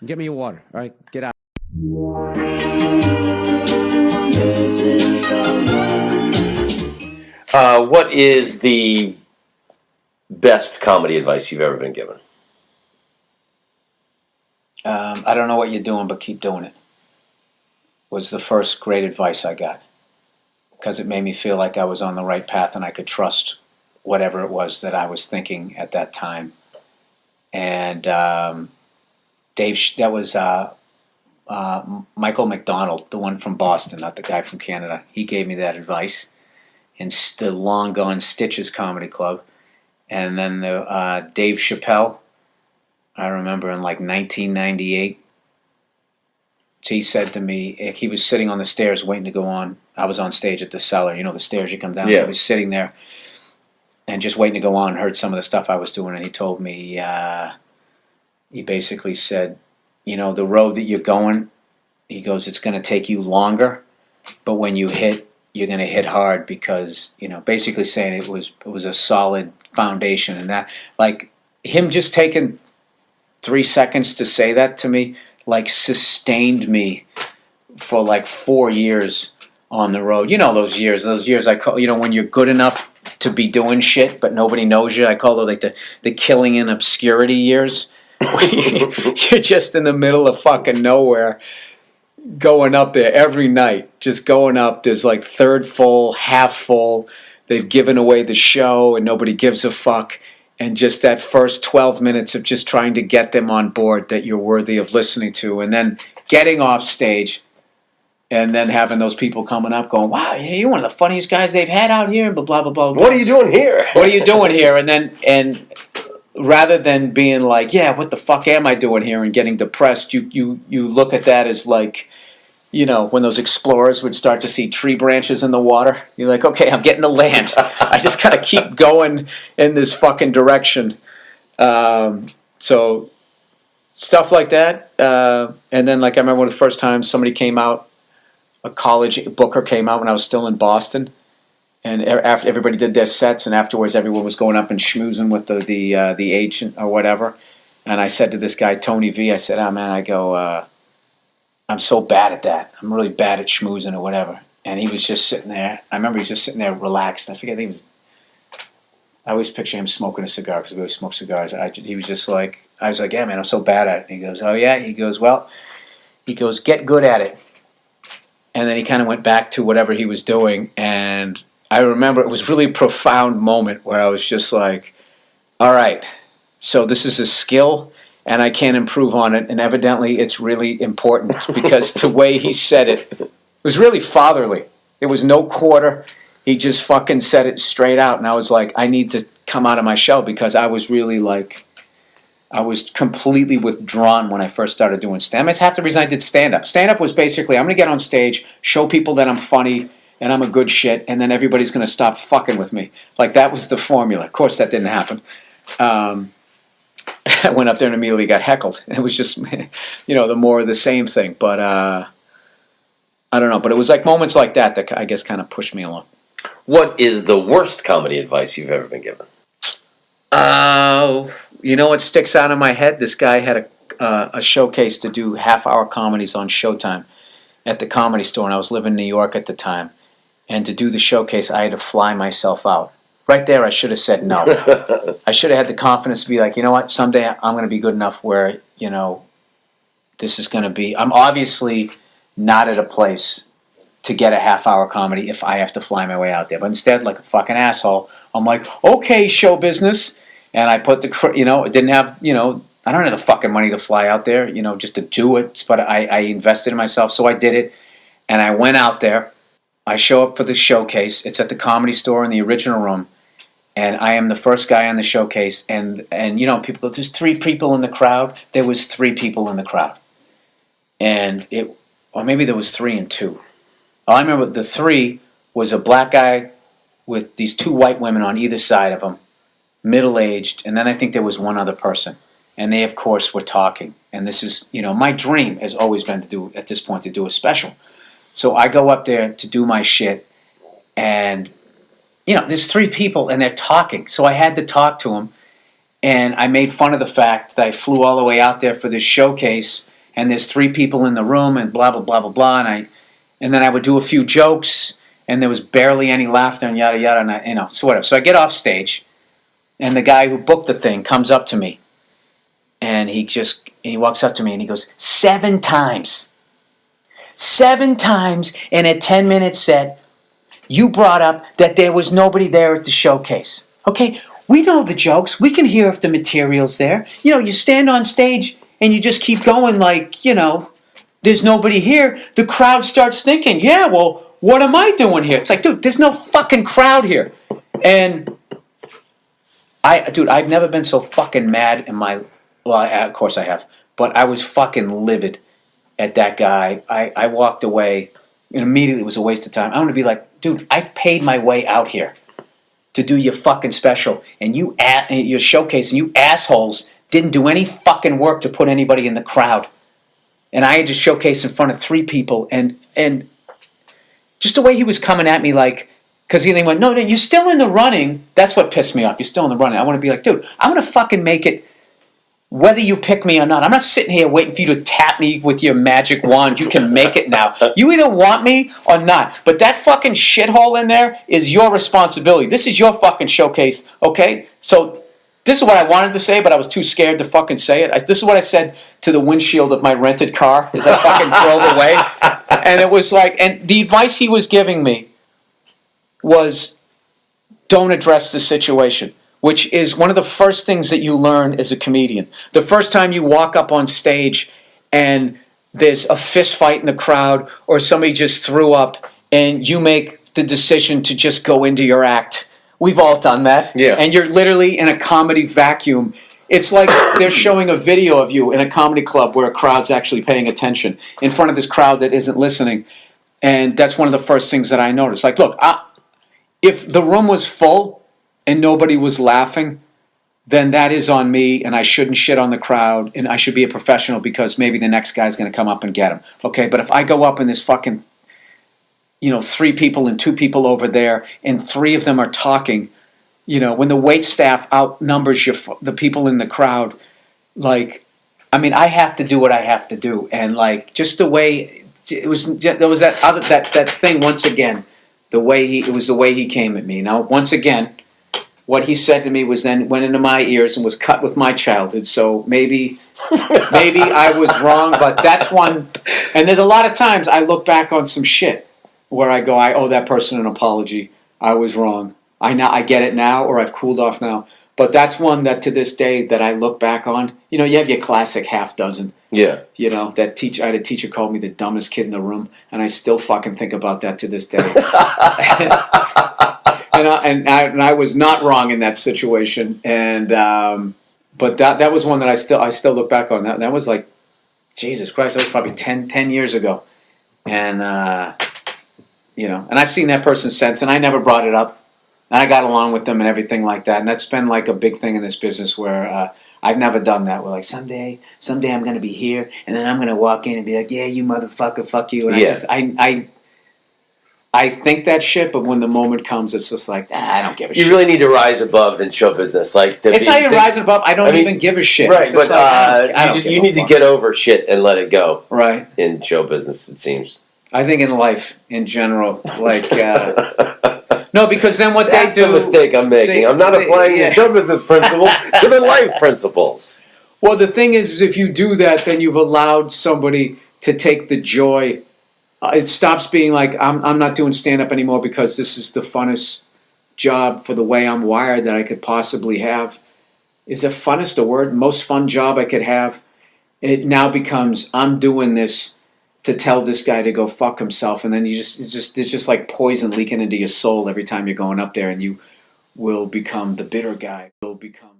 Get me your water. All right, get out. What is the best comedy advice you've ever been given? I don't know what you're doing, but keep doing it. Was the first great advice I got, because it made me feel like I was on the right path and I could trust whatever it was that I was thinking at that time. And that was Michael McDonald, the one from Boston, not the guy from Canada. He gave me that advice in the long gone Stitches Comedy Club. And then the Dave Chappelle, I remember in like 1998, he said to me, he was sitting on the stairs waiting to go on. I was on stage at the Cellar, you know, the stairs you come down. Yeah. I was sitting there and just waiting to go on, heard some of the stuff I was doing, and he told me, he basically said, you know, the road that you're going, he goes, it's going to take you longer, but when you hit, you're going to hit hard, because, you know, basically saying it was a solid foundation. And that, like, him just taking 3 seconds to say that to me, like, sustained me for like 4 years on the road. You know, those years I call, you know, when you're good enough to be doing shit but nobody knows you. I call it like the killing in obscurity years. You're just in the middle of fucking nowhere, going up there every night, just going up. There's like third full, half full. They've given away the show and nobody gives a fuck. And just that first 12 minutes of just trying to get them on board that you're worthy of listening to, and then getting off stage and then having those people coming up going, wow, you're one of the funniest guys they've had out here, and blah, blah, blah, blah. What are you doing here? What are you doing here? And rather than being like, yeah, what the fuck am I doing here, and getting depressed, you look at that as like, you know, when those explorers would start to see tree branches in the water, you're like, okay, I'm getting to land. I just gotta keep going in this fucking direction. So stuff like that. And then, like, I remember the first time somebody came out, a college booker came out when I was still in Boston, and after everybody did their sets, and afterwards everyone was going up and schmoozing with the agent or whatever. And I said to this guy Tony V, I said, "Oh man," I go, "I'm so bad at that. I'm really bad at schmoozing or whatever." And he was just sitting there. I remember he was just sitting there relaxed. I forget, I always picture him smoking a cigar, because we always smoke cigars. He was just like, I was like, "Yeah, man, I'm so bad at it." And he goes, "Oh yeah?" He goes, "Well," he goes, "get good at it." And then he kind of went back to whatever he was doing. And I remember it was really a profound moment where I was just like, all right, so this is a skill and I can't improve on it. And evidently it's really important, because the way he said it was really fatherly. It was no quarter. He just fucking said it straight out. And I was like, I need to come out of my shell, because I was really like, I was completely withdrawn when I first started doing stand-up. It's half the reason I did stand-up. Stand-up was basically, I'm going to get on stage, show people that I'm funny and I'm a good shit, and then everybody's going to stop fucking with me. Like, that was the formula. Of course, that didn't happen. I went up there and immediately got heckled. And it was just, you know, the more of the same thing. But I don't know. But it was like moments like that that I guess kind of pushed me along. What is the worst comedy advice you've ever been given? You know what sticks out in my head? This guy had a showcase to do half-hour comedies on Showtime at the Comedy Store, and I was living in New York at the time. And to do the showcase, I had to fly myself out. Right there, I should have said no. I should have had the confidence to be like, you know what, someday I'm going to be good enough where, you know, this is going to be... I'm obviously not at a place to get a half-hour comedy if I have to fly my way out there. But instead, like a fucking asshole, I'm like, okay, show business. And I put the, you know, it didn't have, you know, I don't have the fucking money to fly out there, you know, just to do it. But I invested in myself, so I did it. And I went out there. I show up for the showcase. It's at the Comedy Store in the original room. And I am the first guy on the showcase. And you know, people go, there's 3 people in the crowd. There was 3 people in the crowd. And or maybe there was 3 and 2. All I remember, the 3 was a black guy with these 2 white women on either side of him, middle-aged, and then I think there was one other person. And they, of course, were talking. And this is, you know, my dream has always been to do, at this point, to do a special. So I go up there to do my shit, and, you know, there's 3 people, and they're talking. So I had to talk to them, And I made fun of the fact that I flew all the way out there for this showcase, and there's 3 people in the room, and blah blah blah blah blah. And then I would do a few jokes, and there was barely any laughter, and yada yada, and so whatever. So I get off stage, and the guy who booked the thing comes up to me, and he walks up to me and he goes, 7 times, in a 10-minute set, you brought up that there was nobody there at the showcase. Okay, we know the jokes. We can hear if the material's there. You stand on stage and you just keep going like, there's nobody here. The crowd starts thinking, yeah, well, what am I doing here? It's like, dude, there's no fucking crowd here. And I've never been so fucking mad in my, well, of course I have, but I was fucking livid at that guy. I walked away and immediately it was a waste of time. I want to be like, dude, I've paid my way out here to do your fucking special, and your showcase, and you assholes didn't do any fucking work to put anybody in the crowd. And I had to showcase in front of 3 people, and just the way he was coming at me, like, because he went, no, you're still in the running. That's what pissed me off. You're still in the running. I want to be like, dude, I'm going to fucking make it whether you pick me or not. I'm not sitting here waiting for you to tap me with your magic wand. You can make it now. You either want me or not. But that fucking shithole in there is your responsibility. This is your fucking showcase, okay? So this is what I wanted to say, but I was too scared to fucking say it. This is what I said to the windshield of my rented car as I fucking drove away. And it was like, and the advice he was giving me was, don't address the situation, which is one of the first things that you learn as a comedian. The first time you walk up on stage and there's a fist fight in the crowd or somebody just threw up and you make the decision to just go into your act. We've all done that. Yeah. And you're literally in a comedy vacuum. It's like they're showing a video of you in a comedy club where a crowd's actually paying attention in front of this crowd that isn't listening. And that's one of the first things that I noticed. Like, look, if the room was full and nobody was laughing, then that is on me, and I shouldn't shit on the crowd, and I should be a professional because maybe the next guy's going to come up and get him. Okay, but if I go up and there's fucking, 3 people and 2 people over there, and 3 of them are talking, when the wait staff outnumbers the people in the crowd, like, I mean, I have to do what I have to do, and like, just the way there was that thing once again, the way he came at me. Now, once again, what he said to me went into my ears and was cut with my childhood. So maybe I was wrong, but that's one. And there's a lot of times I look back on some shit where I go, I owe that person an apology. I was wrong. I get it now, or I've cooled off now. But that's one that to this day that I look back on. You have your classic half dozen. Yeah. That teacher. I had a teacher called me the dumbest kid in the room, and I still fucking think about that to this day. And I was not wrong in that situation, and but that was one that I still look back on. That was like, Jesus Christ, that was probably 10 years ago, and and I've seen that person since, and I never brought it up, and I got along with them and everything like that, and that's been like a big thing in this business where I've never done that. We're like, someday I'm going to be here, and then I'm going to walk in and be like, yeah, you motherfucker, fuck you, and yeah. I think that shit, but when the moment comes, it's just like, I don't give a shit. You really need to rise above in show business. Like, it's not even rising above. I don't even give a shit. Right, but like, you need to get over shit and let it go. Right. In show business, it seems. I think in life, in general, like, no, because then what That's they do... That's the mistake I'm making. I'm not applying the show business principle to the life principles. Well, the thing is if you do that, then you've allowed somebody to take the joy. It stops being like, I'm not doing stand-up anymore because this is the funnest job for the way I'm wired that I could possibly have. Is it funnest a word? Most fun job I could have. It now becomes, I'm doing this to tell this guy to go fuck himself, and then it's just like poison leaking into your soul every time you're going up there, and you will become the bitter guy. You'll become